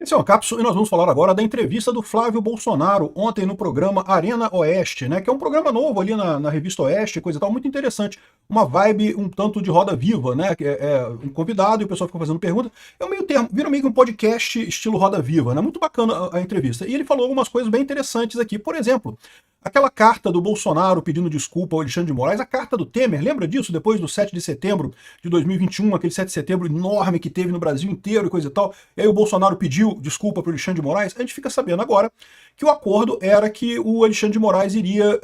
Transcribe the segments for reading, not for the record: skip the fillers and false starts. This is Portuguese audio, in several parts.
Esse é uma cápsula e nós vamos falar agora da entrevista do Flávio Bolsonaro ontem no programa Arena Oeste, né? Que é um programa novo ali na revista Oeste, coisa e tal, muito interessante. Uma vibe um tanto de roda viva, né? Que é um convidado e o pessoal fica fazendo perguntas. É um meio termo, vira meio que um podcast estilo roda viva, né? Muito bacana a entrevista. E ele falou algumas coisas bem interessantes aqui. Por exemplo, aquela carta do Bolsonaro pedindo desculpa ao Alexandre de Moraes, a carta do Temer, lembra disso? Depois do 7 de setembro de 2021, aquele 7 de setembro enorme que teve no Brasil inteiro e coisa e tal, e aí o Bolsonaro pediu desculpa para o Alexandre de Moraes, a gente fica sabendo agora que o acordo era que o Alexandre de Moraes iria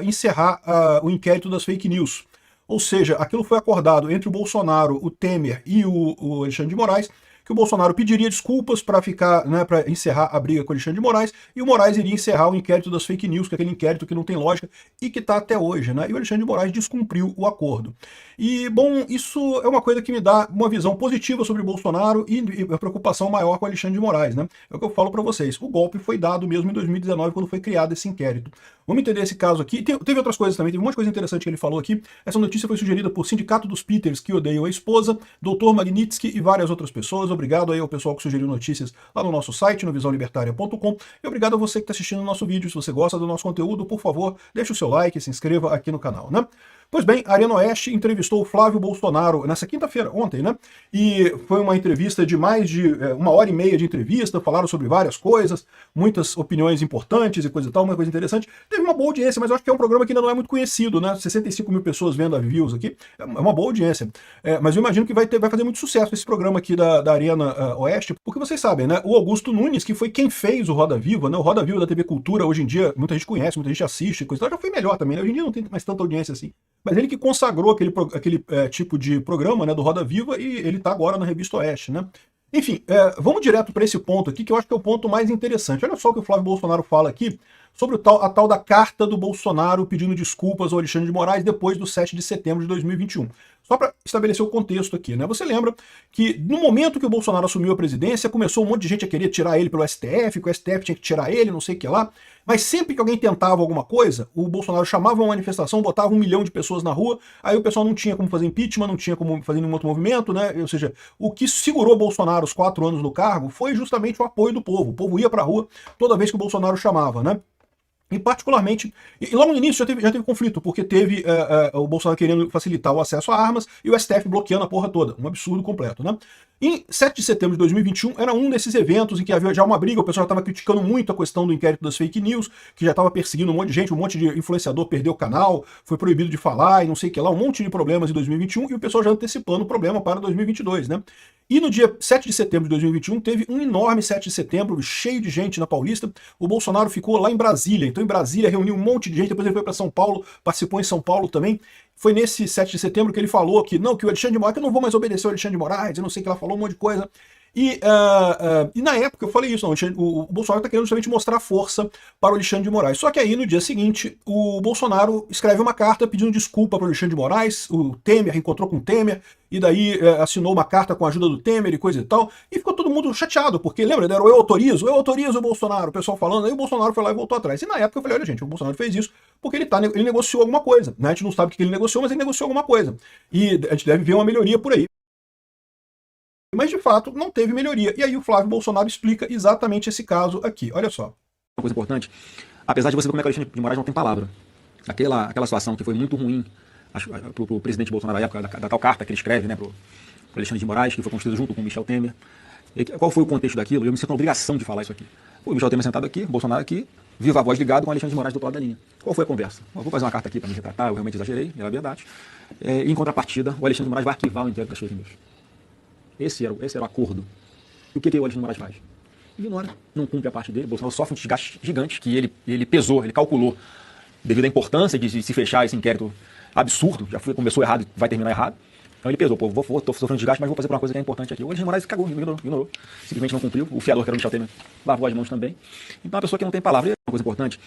encerrar o inquérito das fake news. Ou seja, aquilo foi acordado entre o Bolsonaro, o Temer e o Alexandre de Moraes, que o Bolsonaro pediria desculpas para ficar, né, para encerrar a briga com o Alexandre de Moraes, e o Moraes iria encerrar o inquérito das fake news, que é aquele inquérito que não tem lógica e que está até hoje, né? E o Alexandre de Moraes descumpriu o acordo. E, bom, isso é uma coisa que me dá uma visão positiva sobre o Bolsonaro e a preocupação maior com o Alexandre de Moraes, né? É o que eu falo para vocês. O golpe foi dado mesmo em 2019, quando foi criado esse inquérito. Vamos entender esse caso aqui. Teve outras coisas também, teve um monte de coisa interessante que ele falou aqui. Essa notícia foi sugerida por Sindicato dos Peters, que odeiam a esposa, Dr. Magnitsky e várias outras pessoas. Obrigado aí ao pessoal que sugeriu notícias lá no nosso site, no visãolibertaria.com. E obrigado a você que está assistindo o nosso vídeo. Se você gosta do nosso conteúdo, por favor, deixe o seu like e se inscreva aqui no canal, né? Pois bem, a Arena Oeste entrevistou o Flávio Bolsonaro nessa quinta-feira, ontem, né? E foi uma entrevista de mais de 1h30 de entrevista, falaram sobre várias coisas, muitas opiniões importantes e coisa e tal, uma coisa interessante. Teve uma boa audiência, mas eu acho que é um programa que ainda não é muito conhecido, né? 65 mil pessoas vendo a views aqui, é uma boa audiência. Mas eu imagino que vai fazer muito sucesso esse programa aqui da Arena Oeste, porque vocês sabem, né? O Augusto Nunes, que foi quem fez o Roda Viva, né? O Roda Viva da TV Cultura, hoje em dia, muita gente conhece, muita gente assiste, coisa e tal, já foi melhor também, né? Hoje em dia não tem mais tanta audiência assim. Mas ele que consagrou aquele tipo de programa, né, do Roda Viva, e ele está agora na Revista Oeste, né? Enfim, vamos direto para esse ponto aqui, que eu acho que é o ponto mais interessante. Olha só o que o Flávio Bolsonaro fala aqui sobre a tal da carta do Bolsonaro pedindo desculpas ao Alexandre de Moraes depois do 7 de setembro de 2021. Só para estabelecer o contexto aqui, né? Você lembra que no momento que o Bolsonaro assumiu a presidência, começou um monte de gente a querer tirar ele pelo STF, que o STF tinha que tirar ele, não sei o que lá. Mas sempre que alguém tentava alguma coisa, o Bolsonaro chamava uma manifestação, botava 1 milhão de pessoas na rua, aí o pessoal não tinha como fazer impeachment, não tinha como fazer nenhum outro movimento, né? Ou seja, o que segurou o Bolsonaro os 4 anos no cargo foi justamente o apoio do povo. O povo ia pra rua toda vez que o Bolsonaro chamava, né? E particularmente, e logo no início já teve conflito, porque teve o Bolsonaro querendo facilitar o acesso a armas e o STF bloqueando a porra toda. Um absurdo completo, né? Em 7 de setembro de 2021, era um desses eventos em que havia já uma briga, o pessoal já estava criticando muito a questão do inquérito das fake news, que já estava perseguindo um monte de gente, um monte de influenciador perdeu o canal, foi proibido de falar e não sei o que lá, um monte de problemas em 2021, e o pessoal já antecipando o problema para 2022, né? E no dia 7 de setembro de 2021, teve um enorme 7 de setembro, cheio de gente na Paulista. O Bolsonaro ficou lá em Brasília. Então, em Brasília, reuniu um monte de gente. Depois ele foi para São Paulo, participou em São Paulo também. Foi nesse 7 de setembro que ele falou que não, que o Alexandre de Moraes, que eu não vou mais obedecer ao Alexandre de Moraes, eu não sei o que ela falou, um monte de coisa. E na época eu falei isso, não, o Bolsonaro está querendo justamente mostrar força para o Alexandre de Moraes. Só que aí, no dia seguinte, o Bolsonaro escreve uma carta pedindo desculpa para o Alexandre de Moraes, o Temer encontrou com o Temer, e daí assinou uma carta com a ajuda do Temer e coisa e tal, e ficou todo mundo chateado, porque lembra, era o eu autorizo o Bolsonaro, o pessoal falando, aí o Bolsonaro foi lá e voltou atrás. E na época eu falei, olha gente, o Bolsonaro fez isso porque ele negociou alguma coisa, né? A gente não sabe o que ele negociou, mas ele negociou alguma coisa. E a gente deve ver uma melhoria por aí. Mas de fato não teve melhoria. E aí o Flávio Bolsonaro explica exatamente esse caso aqui. Olha só. Uma coisa importante, apesar de você ver como é que o Alexandre de Moraes não tem palavra, aquela situação que foi muito ruim para o presidente Bolsonaro na época, da tal carta que ele escreve, né, para o Alexandre de Moraes, que foi construído junto com o Michel Temer. E qual foi o contexto daquilo? Eu me sinto na obrigação de falar isso aqui. O Michel Temer sentado aqui, o Bolsonaro aqui, viva a voz ligado com o Alexandre de Moraes do outro lado da linha. Qual foi a conversa? Eu vou fazer uma carta aqui para me retratar, eu realmente exagerei, era verdade. E em contrapartida, o Alexandre de Moraes vai arquivar o inquérito das fake news. Esse era o acordo. E o que o Alexandre de Moraes faz? Ignora, não cumpre a parte dele. Bolsonaro sofre um desgaste gigante que ele pesou, ele calculou, devido à importância de se fechar esse inquérito absurdo, começou errado e vai terminar errado. Então ele pesou, estou sofrendo desgaste, mas vou fazer uma coisa que é importante aqui. O Alexandre de Moraes cagou, ignorou, simplesmente não cumpriu. O fiador, que era o Michel Temer, lavou as mãos também. Então a pessoa que não tem palavra, é uma coisa importante.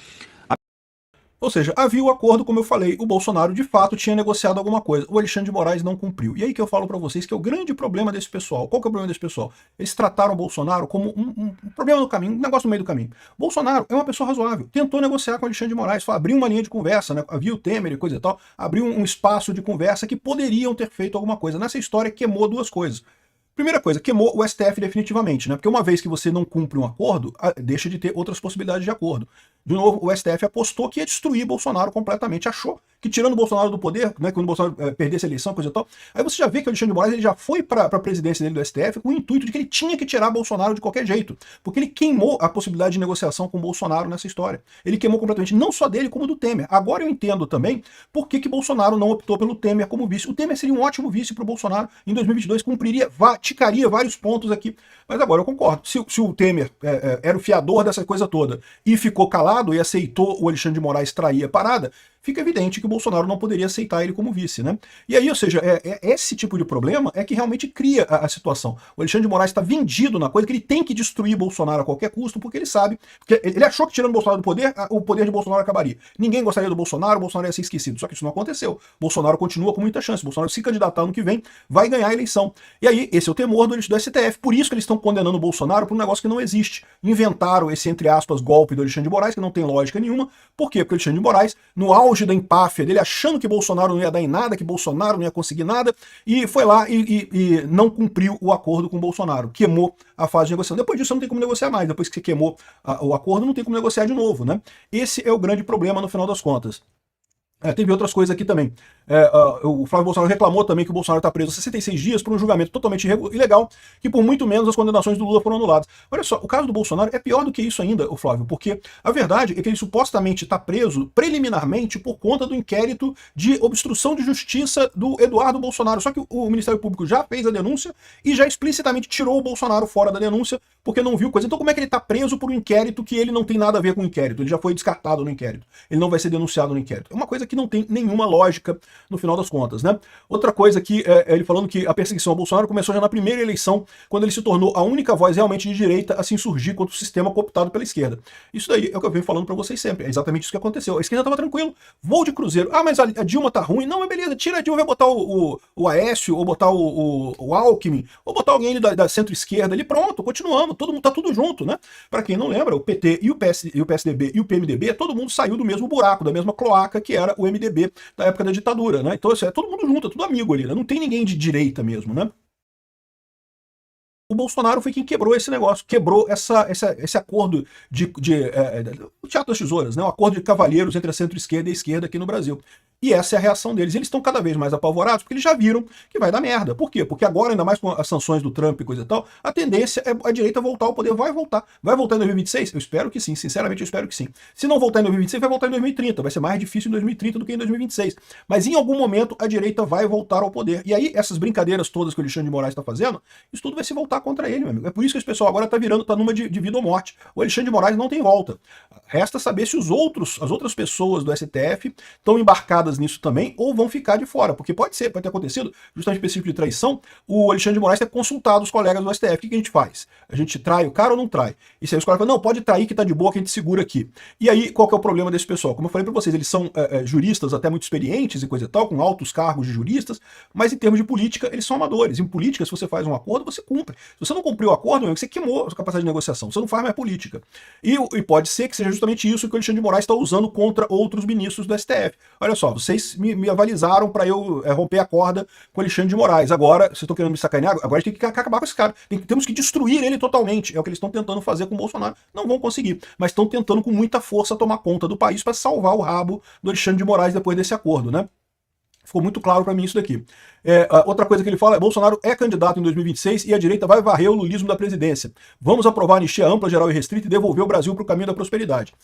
Ou seja, havia o acordo, como eu falei, o Bolsonaro de fato tinha negociado alguma coisa, o Alexandre de Moraes não cumpriu. E aí que eu falo para vocês que é o grande problema desse pessoal. Qual que é o problema desse pessoal? Eles trataram o Bolsonaro como um problema no caminho, um negócio no meio do caminho. Bolsonaro é uma pessoa razoável, tentou negociar com o Alexandre de Moraes, abriu uma linha de conversa, né? Havia o Temer e coisa e tal, abriu um espaço de conversa que poderiam ter feito alguma coisa. Nessa história queimou duas coisas. Primeira coisa, queimou o STF definitivamente, né? Porque uma vez que você não cumpre um acordo, deixa de ter outras possibilidades de acordo. De novo, o STF apostou que ia destruir Bolsonaro completamente, achou que tirando o Bolsonaro do poder, né, quando o Bolsonaro perdesse a eleição, coisa e tal, aí você já vê que o Alexandre de Moraes ele já foi para a presidência dele do STF com o intuito de que ele tinha que tirar Bolsonaro de qualquer jeito, porque ele queimou a possibilidade de negociação com o Bolsonaro nessa história. Ele queimou completamente, não só dele, como do Temer. Agora eu entendo também por que Bolsonaro não optou pelo Temer como vice. O Temer seria um ótimo vice para o Bolsonaro em 2022, cumpriria, ticaria vários pontos aqui, mas agora eu concordo. Se o Temer era o fiador dessa coisa toda e ficou calado e aceitou o Alexandre de Moraes trair a parada, fica evidente que o Bolsonaro não poderia aceitar ele como vice, né? E aí, ou seja, esse tipo de problema é que realmente cria a situação. O Alexandre de Moraes está vendido na coisa que ele tem que destruir Bolsonaro a qualquer custo, porque ele sabe, porque ele achou que tirando o Bolsonaro do poder, o poder de Bolsonaro acabaria. Ninguém gostaria do Bolsonaro, o Bolsonaro ia ser esquecido. Só que isso não aconteceu. Bolsonaro continua com muita chance. Bolsonaro, se candidatar ano que vem, vai ganhar a eleição. E aí, esse é o temor do STF. Por isso que eles estão condenando o Bolsonaro por um negócio que não existe. Inventaram esse, entre aspas, golpe do Alexandre de Moraes, que não tem lógica nenhuma. Por quê? Porque o Alexandre de Moraes, no auge da empáfia dele, achando que Bolsonaro não ia dar em nada, que Bolsonaro não ia conseguir nada, e foi lá e não cumpriu o acordo com Bolsonaro, queimou a fase de negociação. Depois disso, não tem como negociar mais. Depois que você queimou o acordo, não tem como negociar de novo, né? Esse é o grande problema no final das contas. Teve outras coisas aqui também. O Flávio Bolsonaro reclamou também que o Bolsonaro está preso 66 dias por um julgamento totalmente ilegal, que por muito menos as condenações do Lula foram anuladas. Olha só, o caso do Bolsonaro é pior do que isso ainda, o Flávio, porque a verdade é que ele supostamente está preso preliminarmente por conta do inquérito de obstrução de justiça do Eduardo Bolsonaro. Só que o Ministério Público já fez a denúncia e já explicitamente tirou o Bolsonaro fora da denúncia porque não viu coisa. Então como é que ele está preso por um inquérito que ele não tem nada a ver com o inquérito? Ele já foi descartado no inquérito. Ele não vai ser denunciado no inquérito. É uma coisa que não tem nenhuma lógica no final das contas, né? Outra coisa que ele falando que a perseguição ao Bolsonaro começou já na primeira eleição, quando ele se tornou a única voz realmente de direita a se insurgir contra o sistema cooptado pela esquerda. Isso daí é o que eu venho falando pra vocês sempre, é exatamente isso que aconteceu. A esquerda tava tranquilo, voo de cruzeiro, mas a Dilma tá ruim, não, mas beleza, tira a Dilma, vai botar o Aécio, ou botar o Alckmin, ou botar alguém ali da centro-esquerda ali, pronto, continuamos, todo mundo tá tudo junto, né? Pra quem não lembra, o PT e o PSDB e o PMDB, todo mundo saiu do mesmo buraco, da mesma cloaca que era o MDB da época da ditadura, né? Então, é todo mundo junto, é tudo amigo ali, né? Não tem ninguém de direita mesmo, né? O Bolsonaro foi quem quebrou esse negócio, quebrou esse acordo o Teatro das Tesouras, né? Um acordo de cavalheiros entre a centro-esquerda e a esquerda aqui no Brasil. E essa é a reação deles. Eles estão cada vez mais apavorados porque eles já viram que vai dar merda. Por quê? Porque agora, ainda mais com as sanções do Trump e coisa e tal, a tendência é a direita voltar ao poder. Vai voltar. Vai voltar em 2026? Eu espero que sim. Sinceramente, eu espero que sim. Se não voltar em 2026, vai voltar em 2030. Vai ser mais difícil em 2030 do que em 2026. Mas em algum momento a direita vai voltar ao poder. E aí, essas brincadeiras todas que o Alexandre de Moraes está fazendo, isso tudo vai se voltar contra ele, meu amigo. É por isso que esse pessoal agora tá numa de vida ou morte. O Alexandre de Moraes não tem volta. Resta saber se as outras pessoas do STF estão embarcadas nisso também ou vão ficar de fora, porque pode ter acontecido, justamente esse tipo de traição, o Alexandre de Moraes ter consultado os colegas do STF. O que a gente faz? A gente trai o cara ou não trai? E se aí os colegas falam, não, pode trair que tá de boa, que a gente segura aqui. E aí, qual que é o problema desse pessoal? Como eu falei pra vocês, eles são juristas até muito experientes e coisa e tal, com altos cargos de juristas, mas em termos de política, eles são amadores. Em política, se você faz um acordo, você cumpre. Se você não cumpriu o acordo, você queimou a sua capacidade de negociação, você não faz mais política. E pode ser que seja justamente isso que o Alexandre de Moraes está usando contra outros ministros do STF. Olha só, vocês me avalizaram para eu romper a corda com o Alexandre de Moraes. Agora, vocês estão querendo me sacanear? Agora a gente tem que acabar com esse cara. Temos que destruir ele totalmente. É o que eles estão tentando fazer com o Bolsonaro. Não vão conseguir, mas estão tentando com muita força tomar conta do país para salvar o rabo do Alexandre de Moraes depois desse acordo, né? Ficou muito claro para mim isso daqui. Outra coisa que ele fala é: Bolsonaro é candidato em 2026 e a direita vai varrer o lulismo da presidência. Vamos aprovar a anistia ampla, geral e restrita e devolver o Brasil para o caminho da prosperidade.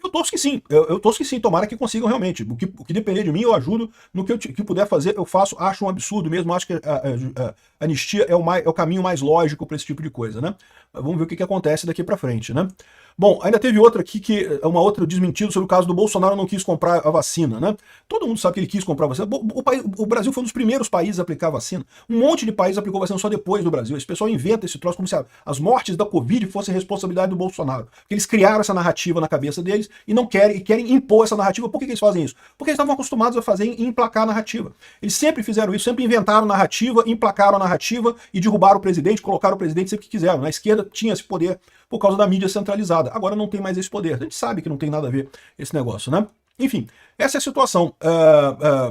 Eu torço que sim, eu torço que sim, tomara que consigam realmente. O que depender de mim, eu ajudo. No que puder fazer, eu faço. Acho um absurdo mesmo, acho que a anistia é o caminho mais lógico para esse tipo de coisa, né? Mas vamos ver o que acontece daqui para frente, né? Bom, ainda teve outra aqui, que é uma outra desmentido sobre o caso do Bolsonaro não quis comprar a vacina, né? Todo mundo sabe que ele quis comprar a vacina. O Brasil foi um dos primeiros países a aplicar a vacina. Um monte de países aplicou a vacina só depois do Brasil. Esse pessoal inventa esse troço como se as mortes da Covid fossem responsabilidade do Bolsonaro. Porque eles criaram essa narrativa na cabeça deles e não querem impor essa narrativa. Por que eles fazem isso? Porque eles estavam acostumados a fazer em emplacar a narrativa. Eles sempre fizeram isso, sempre inventaram narrativa, emplacaram a narrativa e derrubaram o presidente, colocaram o presidente sempre que quiseram. Na esquerda tinha esse poder por causa da mídia centralizada. Agora não tem mais esse poder. A gente sabe que não tem nada a ver esse negócio, né? Enfim, essa é a situação.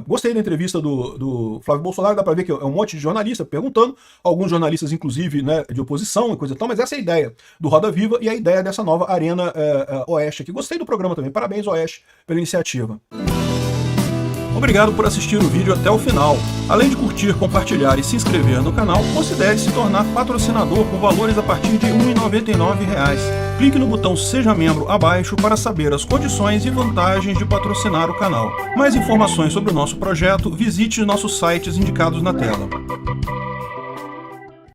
Gostei da entrevista do Flávio Bolsonaro, dá para ver que é um monte de jornalista perguntando, alguns jornalistas, inclusive, né, de oposição e coisa e tal, mas essa é a ideia do Roda Viva e a ideia dessa nova Arena Oeste aqui. Gostei do programa também. Parabéns, Oeste, pela iniciativa. Obrigado por assistir o vídeo até o final. Além de curtir, compartilhar e se inscrever no canal, considere se tornar patrocinador com valores a partir de R$ 1,99. Clique no botão Seja Membro abaixo para saber as condições e vantagens de patrocinar o canal. Mais informações sobre o nosso projeto, visite nossos sites indicados na tela.